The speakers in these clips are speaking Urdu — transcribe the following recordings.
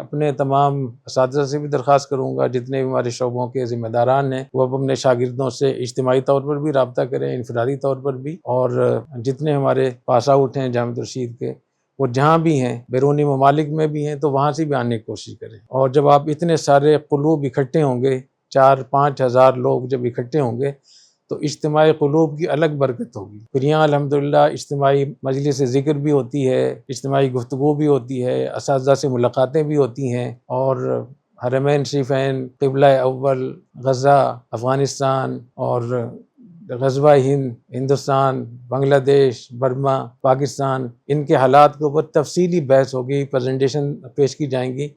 اپنے تمام اساتذہ سے بھی درخواست کروں گا، جتنے بھی ہمارے شعبوں کے ذمہ داران ہیں وہ اب اپنے شاگردوں سے اجتماعی طور پر بھی رابطہ کریں، انفرادی طور پر بھی، اور جتنے ہمارے پاس آؤٹ ہیں جامعۃ الرشید کے وہ جہاں بھی ہیں، بیرونی ممالک میں بھی ہیں، تو وہاں سے بھی آنے کی کوشش کریں۔ اور جب آپ اتنے سارے قلوب اکٹھے ہوں گے، 4-5 ہزار لوگ جب اکٹھے ہوں گے تو اجتماعی قلوب کی الگ برکت ہوگی۔ پھر یہاں الحمدللہ اجتماعی مجلس ذکر بھی ہوتی ہے، اجتماعی گفتگو بھی ہوتی ہے، اساتذہ سے ملاقاتیں بھی ہوتی ہیں، اور حرمین شریفین، قبلہ اول، غزہ، افغانستان، اور غزوہ ہند، ہندوستان، بنگلہ دیش، برما، پاکستان، ان کے حالات کے اوپر تفصیلی بحث ہوگی، پریزنٹیشن پیش کی جائیں گی،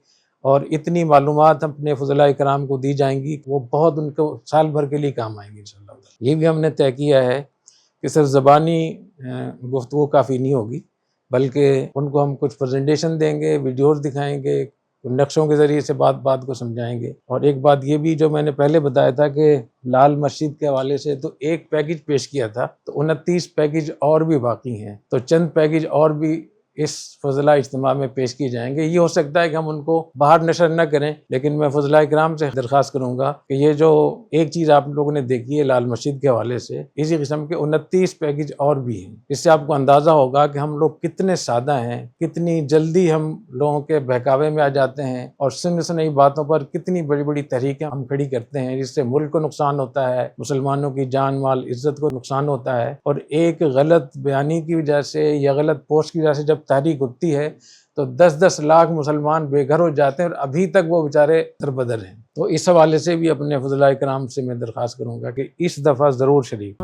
اور اتنی معلومات اپنے فضلاء کرام کو دی جائیں گی کہ وہ بہت ان کو سال بھر کے لیے کام آئیں گی انشاءاللہ۔ یہ بھی ہم نے طے کیا ہے کہ صرف زبانی گفتگو کافی نہیں ہوگی، بلکہ ان کو ہم کچھ پریزنٹیشن دیں گے، ویڈیوز دکھائیں گے، نقشوں کے ذریعے سے بات کو سمجھائیں گے۔ اور ایک بات یہ بھی جو میں نے پہلے بتایا تھا کہ لال مسجد کے حوالے سے تو ایک پیکج پیش کیا تھا، تو 29 پیکج اور بھی باقی ہیں، تو چند پیکج اور بھی اس فضلاء اجتماع میں پیش کیے جائیں گے۔ یہ ہو سکتا ہے کہ ہم ان کو باہر نشر نہ کریں، لیکن میں فضلاء کرام سے درخواست کروں گا کہ یہ جو ایک چیز آپ لوگوں نے دیکھی ہے لال مسجد کے حوالے سے، اسی قسم کے 29 پیکج اور بھی ہیں۔ اس سے آپ کو اندازہ ہوگا کہ ہم لوگ کتنے سادہ ہیں، کتنی جلدی ہم لوگوں کے بہکاوے میں آ جاتے ہیں، اور سن سنئی باتوں پر کتنی بڑی بڑی تحریکیں ہم کھڑی کرتے ہیں، جس سے ملک کو نقصان ہوتا ہے، مسلمانوں کی جان مال عزت کو نقصان ہوتا ہے۔ اور ایک غلط بیانی کی وجہ سے یا غلط پوسٹ کی وجہ سے جب تحریک اٹھتی ہے تو 10-10 لاکھ مسلمان بے گھر ہو جاتے ہیں، اور ابھی تک وہ بیچارے دربدر ہیں۔ تو اس حوالے سے بھی اپنے فضلاء کرام سے میں درخواست کروں گا کہ اس دفعہ ضرور شریک